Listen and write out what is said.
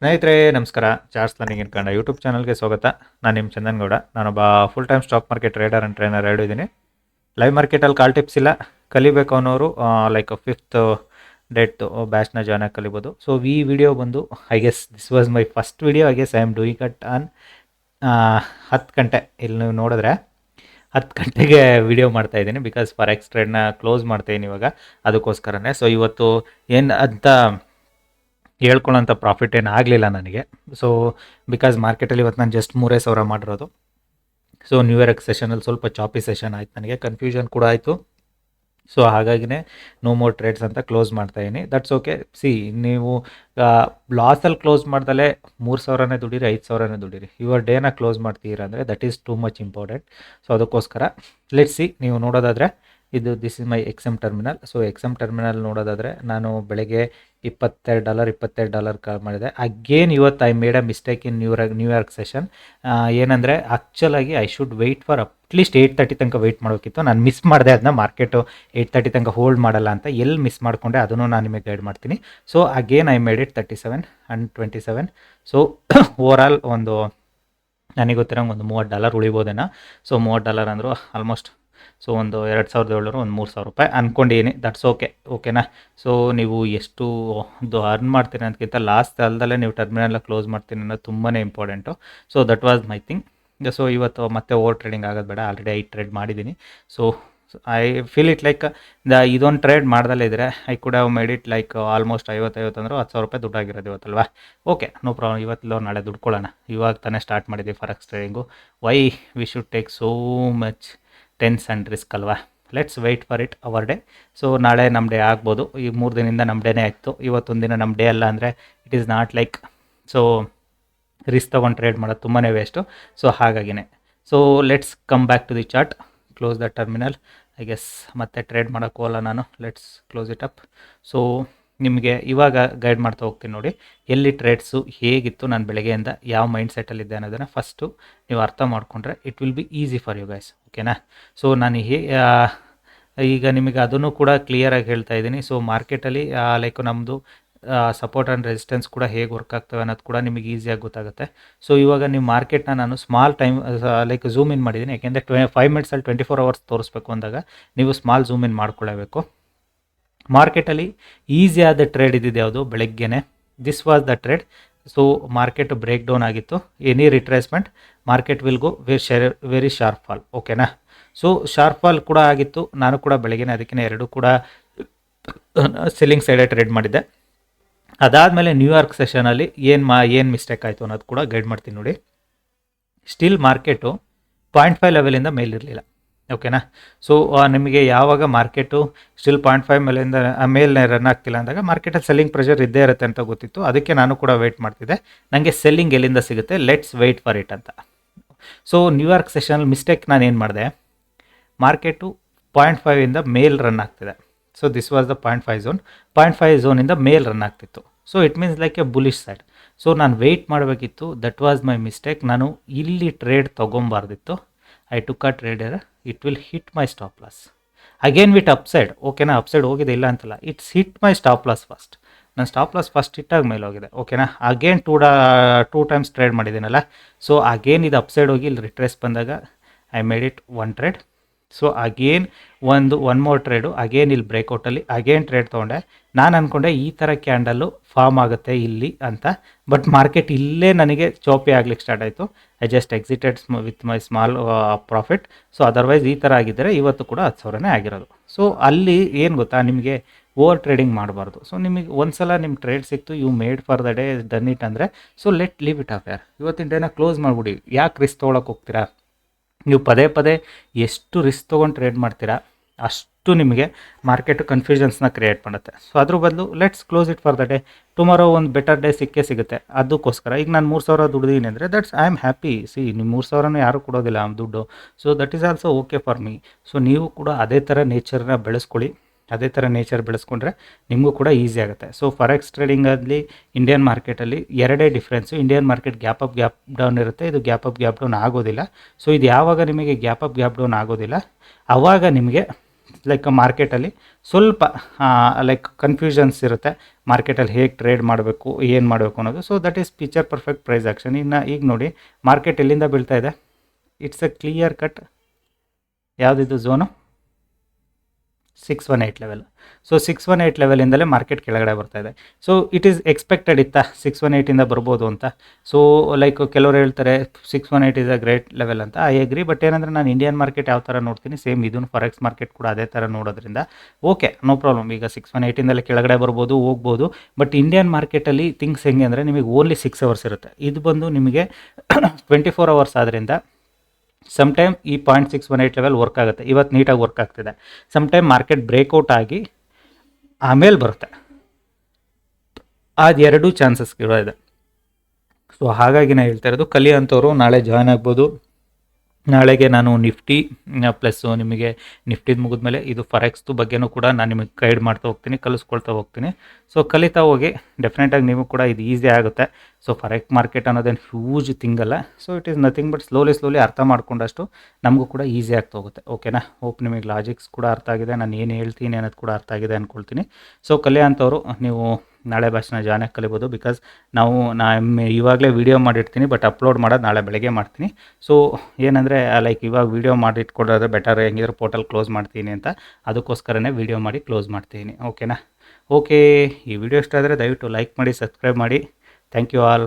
ಸ್ನೇಹಿತರೆ ನಮಸ್ಕಾರ. Charles learning in Kannada YouTube ಚಾನಲ್ಗೆ ಸ್ವಾಗತ. ನಾನು ನಿಮ್ಮ ಚಂದನ್ ಗೌಡ. ನಾನೊಬ್ಬ full time stock market trader and trainer ಎರಡು ಇದ್ದೀನಿ. ಲೈವ್ ಮಾರ್ಕೆಟಲ್ಲಿ ಕಾಲ್ ಟಿಪ್ಸ್ ಇಲ್ಲ, ಕಲಿಬೇಕು ಅನ್ನೋರು ಲೈಕ್ ಫಿಫ್ತ್ ಡೇಟ್ದು ಬ್ಯಾಚ್ನ ಜಾಯ್ನ್ ಆಗಿ ಕಲಿಬೋದು. ಸೊ ಈ ವಿಡಿಯೋ ಬಂದು I guess this was my first video. I guess I am doing at on 10 ಗಂಟೆ. ಇಲ್ಲಿ ನೀವು ನೋಡಿದ್ರೆ 10 ಗಂಟೆಗೆ ವಿಡಿಯೋ ಮಾಡ್ತಾ ಇದ್ದೀನಿ, ಬಿಕಾಸ್ ಫಾರೆಕ್ಸ್ ಟ್ರೇಡ್ನ ಕ್ಲೋಸ್ ಮಾಡ್ತಾಯಿದ್ದೀನಿ ಇವಾಗ, ಅದಕ್ಕೋಸ್ಕರನೇ. ಸೊ ಇವತ್ತು ಏನು ಅಂತ ಹೇಳ್ಕೊಳ್ಳೋಂಥ ಪ್ರಾಫಿಟ್ ಏನು ಆಗಲಿಲ್ಲ ನನಗೆ. ಸೊ ಬಿಕಾಸ್ ಮಾರ್ಕೆಟಲ್ಲಿ ಇವತ್ತು ನಾನು ಜಸ್ಟ್ 3,000 ಮಾಡಿರೋದು. ಸೊ ನ್ಯೂ ಇಯರ್ ಸೆಷನಲ್ಲಿ ಸ್ವಲ್ಪ ಚಾಪಿ ಸೆಷನ್ ಆಯ್ತು, ನನಗೆ ಕನ್ಫ್ಯೂಷನ್ ಕೂಡ ಆಯಿತು. ಸೊ ಹಾಗಾಗಿನೇ ನೋ ಮೋರ್ ಟ್ರೇಡ್ಸ್ ಅಂತ ಕ್ಲೋಸ್ ಮಾಡ್ತಾಯಿದ್ದೀನಿ. That's okay. ಸಿ, ನೀವು ಲಾಸಲ್ಲಿ ಕ್ಲೋಸ್ ಮಾಡ್ದಲೇ 3,000ನೇ ದುಡೀರಿ, 5,000ನೇ ದುಡೀರಿ, ಯುವರ್ ಡೇನ ಕ್ಲೋಸ್ ಮಾಡ್ತೀರಾ ಅಂದರೆ that is too much important. So ಅದಕ್ಕೋಸ್ಕರ ಲೆಟ್ಸ್ ಸಿ. ನೀವು ನೋಡೋದಾದರೆ this is my XM terminal. So XM terminal ನೋಡೋದಾದರೆ ನಾನು ಬೆಳಗ್ಗೆ $22 ಮಾಡಿದೆ. ಅಗೇನ್ ಇವತ್ತು I made a mistake in new year session. ಏನಂದರೆ ಆ್ಯಕ್ಚುಲಾಗಿ ಐ ಶುಡ್ ವೆಯ್ಟ್ ಫಾರ್ ಅಟ್ಲೀಸ್ಟ್ 8:30 ತನಕ ವೆಯ್ಟ್ ಮಾಡೋಕ್ಕಿತ್ತು. ನಾನು ಮಿಸ್ ಮಾಡಿದೆ ಅದನ್ನ. ಮಾರ್ಕೆಟು 8:30 ತನಕ ಹೋಲ್ಡ್ ಮಾಡಲ್ಲ ಅಂತ ಎಲ್ಲಿ ಮಿಸ್ ಮಾಡಿಕೊಂಡೆ ಅದನ್ನು ನಾನು ನಿಮಗೆ ಗೈಡ್ ಮಾಡ್ತೀನಿ. So again I made it 37 and 27. So overall ಒಂದು ನನಗೆ ಗೊತ್ತಿರೋಂಗೆ ಒಂದು $30 ಉಳಿಬೋದೇನೋ. ಸೊ $30 ಅಂದರು ಆಲ್ಮೋಸ್ಟ್. ಸೊ ಒಂದು 2,700, ಒಂದು $3,000 ಅಂದ್ಕೊಂಡಿದ್ದೀನಿ. That's okay. ಓಕೆನಾ? ಸೊ ನೀವು ಎಷ್ಟು ಅರ್ನ್ ಮಾಡ್ತೀನಿ ಅದಕ್ಕಿಂತ ಲಾಸ್ಟ್ ಅಲ್ದಲ್ಲೇ ನೀವು ಟರ್ಮಿನಲ್ ಕ್ಲೋಸ್ ಮಾಡ್ತೀನಿ ಅನ್ನೋದು ತುಂಬಾ important. So that was my thing. So ಇವತ್ತು ಮತ್ತೆ ಓವರ್ ಟ್ರೇಡಿಂಗ್ ಆಗೋದು ಬೇಡ, ಆಲ್ರೆಡಿ 5 ಟ್ರೇಡ್ ಮಾಡಿದ್ದೀನಿ. So I feel it like ಇದೊಂದು ಟ್ರೇಡ್ ಮಾಡ್ದಲ್ಲೇ ಇದ್ದರೆ I could have made it like almost 50 ಅಂದ್ರೆ $10,000 ದುಡ್ಡಾಗಿರೋದು ಇವತ್ತಲ್ವಾ. Okay, no problem. ಇವತ್ತು ನಾಳೆ ದುಡ್ಕೊಳ್ಳೋಣ. ಇವಾಗ ತಾನೇ ಸ್ಟಾರ್ಟ್ ಮಾಡಿದ್ದೀವಿ forex trading. Why we should take so much tense and risk ಅಲ್ವಾ? Let's wait for it our day. So ನಾಳೆ ನಮ್ಮ ಡೇ ಆಗ್ಬೋದು. ಈ 3 ದಿನದಿಂದ ನಮ್ಮ ಡೇನೇ ಆಯಿತು. ಇವತ್ತೊಂದು ದಿನ ನಮ್ಮ ಡೇ ಅಲ್ಲ ಅಂದರೆ it is not like. So risk ತೊಗೊಂಡು ಟ್ರೇಡ್ ಮಾಡೋದು ತುಂಬಾ ವೇಸ್ಟು. ಸೊ ಹಾಗಾಗಿನೇ. So let's come back to the chart. Close the terminal. I guess ಮತ್ತೆ ಟ್ರೇಡ್ ಮಾಡೋಕ್ಕೆ ಹೋಗಲ್ಲ ನಾನು. Let's close it up. So ನಿಮಗೆ ಇವಾಗ ಗೈಡ್ ಮಾಡ್ತಾ ಹೋಗ್ತೀನಿ ನೋಡಿ, ಎಲ್ಲಿ ಟ್ರೇಡ್ಸು ಹೇಗಿತ್ತು, ನಾನು ಬೆಳಗ್ಗೆಯಿಂದ ಯಾವ ಮೈಂಡ್ ಸೆಟ್ಟಲ್ಲಿದ್ದೆ ಅನ್ನೋದನ್ನು ಫಸ್ಟು ನೀವು ಅರ್ಥ ಮಾಡಿಕೊಂಡ್ರೆ it will be easy for you guys. ಓಕೆನಾ? ಸೊ ನಾನು ಈಗ ನಿಮಗೆ ಅದನ್ನು ಕೂಡ ಕ್ಲಿಯರಾಗಿ ಹೇಳ್ತಾ ಇದ್ದೀನಿ. ಸೊ ಮಾರ್ಕೆಟಲ್ಲಿ ಲೈಕ್ ನಮ್ಮದು ಸಪೋರ್ಟ್ ಆ್ಯಂಡ್ ರೆಸಿಸ್ಟೆನ್ಸ್ ಕೂಡ ಹೇಗೆ ವರ್ಕ್ ಆಗ್ತವೆ ಅನ್ನೋದು ಕೂಡ ನಿಮಗೆ ಈಸಿಯಾಗಿ ಗೊತ್ತಾಗುತ್ತೆ. ಸೊ ಇವಾಗ ನೀವು ಮಾರ್ಕೆಟ್ನ ನಾನು small time like zoom in ಮಾಡಿದ್ದೀನಿ. ಯಾಕೆಂದರೆ 5 ಮಿನಿಟ್ಸಲ್ಲಿ 24 hours ತೋರಿಸ್ಬೇಕು ಅಂದಾಗ ನೀವು ಸ್ಮಾಲ್ ಝೂಮ್ ಇನ್ ಮಾಡ್ಕೊಳ್ಳೇಬೇಕು. ಮಾರ್ಕೆಟಲ್ಲಿ ಈಸಿಯಾದ ಟ್ರೇಡ್ ಇದ್ದಿದ್ದು ಯಾವುದು? ಬೆಳಗ್ಗೆನೆ. This was the trade. So market break down ಆಗಿತ್ತು. Any retracement market will go very sharp fall. ಓಕೆನಾ? ಸೊ ಶಾರ್ಪ್ ಫಾಲ್ ಕೂಡ ಆಗಿತ್ತು. ನಾನು ಕೂಡ ಬೆಳಗ್ಗೆನೆ ಅದಕ್ಕೆ ಎರಡು ಕೂಡ ಸೆಲ್ಲಿಂಗ್ ಸೈಡೇ ಟ್ರೇಡ್ ಮಾಡಿದ್ದೆ. ಅದಾದಮೇಲೆ ನ್ಯೂಯಾರ್ಕ್ ಸೆಷನಲ್ಲಿ ಏನು ಮಿಸ್ಟೇಕ್ ಆಯಿತು ಅನ್ನೋದು ಕೂಡ ಗೈಡ್ ಮಾಡ್ತೀನಿ ನೋಡಿ. Still market 0.5 ಲೆವೆಲಿಂದ ಮೇಲಿರಲಿಲ್ಲ. ಓಕೆನಾ? ಸೊ ನಿಮಗೆ ಯಾವಾಗ ಮಾರ್ಕೆಟು ಸ್ಟಿಲ್ 0.5 ಮೇಲೆ ರನ್ ಆಗ್ತಿಲ್ಲ ಅಂದಾಗ ಮಾರ್ಕೆಟಲ್ಲಿ ಸೆಲ್ಲಿಂಗ್ ಪ್ರೆಷರ್ ಇದ್ದೇ ಇರುತ್ತೆ ಅಂತ ಗೊತ್ತಿತ್ತು. ಅದಕ್ಕೆ ನಾನು ಕೂಡ ವೆಯ್ಟ್ ಮಾಡ್ತಿದ್ದೆ, ನನಗೆ ಸೆಲ್ಲಿಂಗ್ ಎಲ್ಲಿಂದ ಸಿಗುತ್ತೆ, ಲೆಟ್ಸ್ ವೆಯ್ಟ್ ಫಾರ್ ಇಟ್ ಅಂತ. ಸೊ ನ್ಯೂಯಾರ್ಕ್ ಸೆಷನಲ್ಲಿ ಮಿಸ್ಟೇಕ್ ನಾನು ಏನು ಮಾಡಿದೆ, ಮಾರ್ಕೆಟು 0.5ಇಂದ ಮೇಲ್ ರನ್ ಆಗ್ತಿದೆ. So this was the 0.5 zone. 0.5 ಝೋನಿಂದ ಮೇಲ್ ರನ್ ಆಗ್ತಿತ್ತು. So it means like a bullish side. So ನಾನು ವೆಯ್ಟ್ ಮಾಡಬೇಕಿತ್ತು. That was my mistake. ನಾನು ಇಲ್ಲಿ ಟ್ರೇಡ್ ತೊಗೊಬಾರ್ದಿತ್ತು. I took a trader. It will hit my stop loss again with upside. ಓಕೆನಾ? Upside ಹೋಗಿದೆ ಇಲ್ಲ ಅಂತಲ್ಲ, it's hit my stop loss first. ನಾನು ಸ್ಟಾಪ್ ಲಾಸ್ ಫಸ್ಟ್ ಹಿಟ್ಟಾಗ ಮೇಲೆ ಹೋಗಿದೆ. ಓಕೆನಾ? ಅಗೇನ್ ಟೂ ಟೈಮ್ಸ್ ಟ್ರೇಡ್ ಮಾಡಿದ್ದೀನಲ್ಲ. ಸೊ ಅಗೇನ್ ಇದು ಅಪ್ಸೈಡ್ ಹೋಗಿ ಇಲ್ಲಿ ರಿಟ್ರೇಸ್ ಬಂದಾಗ I made it 1 trade. So again one more trade. Again ಇಲ್ಲಿ ಬ್ರೇಕ್ಔಟಲ್ಲಿ ಅಗೇನ್ ಟ್ರೇಡ್ ತೊಗೊಂಡೆ. ನಾನು ಅಂದ್ಕೊಂಡೆ ಈ ಥರ ಕ್ಯಾಂಡಲ್ಲು ಫಾರ್ಮ್ ಆಗುತ್ತೆ ಇಲ್ಲಿ ಅಂತ. ಬಟ್ ಮಾರ್ಕೆಟ್ ಇಲ್ಲೇ ನನಗೆ ಚೋಪಿ ಆಗ್ಲಿಕ್ಕೆ ಸ್ಟಾರ್ಟ್ ಆಯಿತು. I just excited with my small profit. So otherwise ಈ ಥರ ಆಗಿದ್ದರೆ ಇವತ್ತು ಕೂಡ 10,000ನೇ ಆಗಿರೋದು. ಸೊ ಅಲ್ಲಿ ಏನು ಗೊತ್ತಾ, ನಿಮಗೆ ಓವರ್ ಟ್ರೇಡಿಂಗ್ ಮಾಡಬಾರ್ದು. ಸೊ ನಿಮಗೆ ಒಂದು ಸಲ ನಿಮ್ಮ ಟ್ರೇಡ್ ಸಿಕ್ತು, you made for the day done it ಅಂದರೆ so let leave it off ಯಾರ್. ಇವತ್ತಿನ ಡೇನ ಕ್ಲೋಸ್ ಮಾಡಿಬಿಡಿ. ಯಾಕೆ ರಿಸ್ಕ್ ತೊಗೊಳಕ್ಕೆ ಹೋಗ್ತೀರಾ? ನೀವು ಪದೇ ಪದೇ ಎಷ್ಟು ರಿಸ್ಕ್ ತೊಗೊಂಡು ಟ್ರೇಡ್ ಮಾಡ್ತೀರಾ ಅಷ್ಟು ನಿಮಗೆ ಮಾರ್ಕೆಟು ಕನ್ಫ್ಯೂಷನ್ಸ್ನ ಕ್ರಿಯೇಟ್ ಮಾಡುತ್ತೆ. ಸೊ ಅದ್ರ ಬದಲು let's close it for the day. Tomorrow ಒಂದು ಬೆಟರ್ ಡೇ ಸಿಗುತ್ತೆ. ಅದಕ್ಕೋಸ್ಕರ ಈಗ ನಾನು 3,000 ದುಡ್ದಿದ್ದೀನಿ ಅಂದರೆ that's I am happy. C, ನೀವು 3,000 ಯಾರೂ ಕೊಡೋದಿಲ್ಲ ಆ ದುಡ್ಡು. So that is also okay for me. So ನೀವು ಕೂಡ ಅದೇ ಥರ ನೇಚರ್ನ ಬೆಳೆಸ್ಕೊಳ್ಳಿ. ಅದೇ ಥರ ನೇಚರ್ ಬೆಳೆಸ್ಕೊಂಡ್ರೆ ನಿಮಗೂ ಕೂಡ ಈಸಿ ಆಗುತ್ತೆ. ಸೊ ಫಾರೆಕ್ಸ್ ಟ್ರೇಡಿಂಗಲ್ಲಿ ಇಂಡಿಯನ್ ಮಾರ್ಕೆಟಲ್ಲಿ ಎರಡೇ difference. Indian market gap up gap down ಇರುತ್ತೆ, ಇದು ಗ್ಯಾಪ್ ಅಪ್ ಗ್ಯಾಪ್ ಡೌನ್ ಆಗೋದಿಲ್ಲ. ಸೊ ಇದು ಯಾವಾಗ ನಿಮಗೆ ಗ್ಯಾಪ್ ಅಪ್ ಗ್ಯಾಪ್ ಡೌನ್ ಆಗೋದಿಲ್ಲ, ಆವಾಗ ನಿಮಗೆ ಲೈಕ್ ಮಾರ್ಕೆಟಲ್ಲಿ ಸ್ವಲ್ಪ ಲೈಕ್ ಕನ್ಫ್ಯೂಷನ್ಸ್ ಇರುತ್ತೆ, ಮಾರ್ಕೆಟಲ್ಲಿ ಹೇಗೆ ಟ್ರೇಡ್ ಮಾಡಬೇಕು, ಏನು ಮಾಡಬೇಕು ಅನ್ನೋದು. So that is picture perfect price action. ಇನ್ನು ಈಗ ನೋಡಿ ಮಾರ್ಕೆಟ್ ಎಲ್ಲಿಂದ ಬೀಳ್ತಾ ಇದೆ, ಇಟ್ಸ್ ಎ ಕ್ಲಿಯರ್ ಕಟ್. ಯಾವುದಿದು ಝೋನು? 618 ಲೆವೆಲ್. ಸೊ 618 ಲೆವೆಲಿಂದಲೇ ಮಾರ್ಕೆಟ್ ಕೆಳಗಡೆ ಬರ್ತಾ ಇದೆ. ಸೊ ಇಟ್ ಈಸ್ ಎಕ್ಸ್ಪೆಕ್ಟೆಡ್ ಇತ್ತಾ 618ಇಂದ ಬರ್ಬೋದು ಅಂತ. ಸೊ ಲೈಕ್ ಕೆಲವರು ಹೇಳ್ತಾರೆ 618 ಇಸ್ ಅ ಗ್ರೇಟ್ ಲೆವೆಲ್ ಅಂತ. I agree. ಬಟ್ ಏನಂದರೆ ನಾನು ಇಂಡಿಯನ್ ಮಾರ್ಕೆಟ್ ಯಾವ ಥರ ನೋಡ್ತೀನಿ, ಸೇಮ್ ಇದನ್ನು ಫಾರೆಕ್ಸ್ ಮಾರ್ಕೆಟ್ ಕೂಡ ಅದೇ ಥರ ನೋಡೋದ್ರಿಂದ ಓಕೆ, ನೋ ಪ್ರಾಬ್ಲಮ್. ಈಗ 618ಇಂದಲೇ ಕೆಳಗಡೆ ಬರ್ಬೋದು, ಹೋಗ್ಬೋದು. ಬಟ್ ಇಂಡಿಯನ್ ಮಾರ್ಕೆಟಲ್ಲಿ ಥಿಂಗ್ಸ್ ಹೆಂಗೆ ಅಂದರೆ ನಿಮಗೆ ಓನ್ಲಿ 6 ಅವರ್ಸ್ ಇರುತ್ತೆ. ಇದು ಬಂದು ನಿಮಗೆ 24 ಅವರ್ಸ್ ಆದ್ದರಿಂದ ಸಮ್ ಟೈಮ್ ಈ 0.618 ಲೆವೆಲ್ ವರ್ಕ್ ಆಗುತ್ತೆ. ಇವತ್ತು ನೀಟಾಗಿ ವರ್ಕ್ ಆಗ್ತಿದೆ. ಸಮ್ ಟೈಮ್ ಮಾರ್ಕೆಟ್ ಬ್ರೇಕ್ಔಟ್ ಆಗಿ ಆಮೇಲೆ ಬರುತ್ತೆ. ಅದು ಎರಡೂ ಚಾನ್ಸಸ್ ಇದೆ. ಸೊ ಹಾಗಾಗಿ ನಾನು ಹೇಳ್ತಾ ಇರೋದು, ಕಲಿಯೋಂಥವ್ರು ನಾಳೆ ಜಾಯ್ನ್ ಆಗ್ಬೋದು. ನಾಳೆಗೆ ನಾನು ನಿಫ್ಟಿ ಪ್ಲಸ್ಸು ನಿಮಗೆ ನಿಫ್ಟಿದು ಮುಗಿದ್ಮೇಲೆ ಇದು ಫಾರೆಕ್ಸ್ದು ಬಗ್ಗೆನೂ ಕೂಡ ನಾನು ನಿಮಗೆ ಗೈಡ್ ಮಾಡ್ತಾ ಹೋಗ್ತೀನಿ, ಕಲಿಸ್ಕೊಳ್ತಾ ಹೋಗ್ತೀನಿ. ಸೊ ಕಲಿತಾ ಹೋಗಿ ಡೆಫಿನೆಟಾಗಿ ನೀವು ಕೂಡ ಇದು ಈಸಿ ಆಗುತ್ತೆ. ಸೊ ಫಾರೆಕ್ಸ್ ಮಾರ್ಕೆಟ್ ಅನ್ನೋದೇನು ಹ್ಯೂಜ್ ಥಿಂಗ್ ಅಲ್ಲ. So it is nothing but slowly ಅರ್ಥ ಮಾಡ್ಕೊಂಡಷ್ಟು ನಮಗೂ ಕೂಡ ಈಸಿ ಆಗ್ತಾ ಹೋಗುತ್ತೆ. ಓಕೆನಾ? ಹೋಪ್ ನಿಮಗೆ ಲಾಜಿಕ್ಸ್ ಕೂಡ ಅರ್ಥ ಆಗಿದೆ, ನಾನು ಏನು ಹೇಳ್ತೀನಿ ಅನ್ನೋದು ಕೂಡ ಅರ್ಥ ಆಗಿದೆ ಅಂದ್ಕೊಳ್ತೀನಿ. ಸೊ ಕಲಿಯೋಂಥವ್ರು ನೀವು ನಾಳೆ ಬ್ಯಾಚ್ನ ಜಾಯ್ನಾಗಿ ಕಲಿಬೋದು. ಬಿಕಾಸ್ ನಾನು ಇವಾಗಲೇ ವೀಡಿಯೋ ಮಾಡಿರ್ತೀನಿ, ಬಟ್ ಅಪ್ಲೋಡ್ ಮಾಡೋದು ನಾಳೆ ಬೆಳಗ್ಗೆ ಮಾಡ್ತೀನಿ. ಸೊ ಏನಂದರೆ ಲೈಕ್ ಇವಾಗ ವೀಡಿಯೋ ಮಾಡಿ ಇಟ್ಕೊಂಡ್ರೆ ಬೆಟರ್, ಹೆಂಗಿದ್ರೆ ಪೋರ್ಟಲ್ ಕ್ಲೋಸ್ ಮಾಡ್ತೀನಿ ಅಂತ, ಅದಕ್ಕೋಸ್ಕರನೇ ವೀಡಿಯೋ ಮಾಡಿ ಕ್ಲೋಸ್ ಮಾಡ್ತೀನಿ. ಓಕೆನಾ? ಓಕೆ, ಈ ವಿಡಿಯೋ ಇಷ್ಟ ಆದರೆ ದಯವಿಟ್ಟು ಲೈಕ್ ಮಾಡಿ, ಸಬ್ಸ್ಕ್ರೈಬ್ ಮಾಡಿ. Thank you all.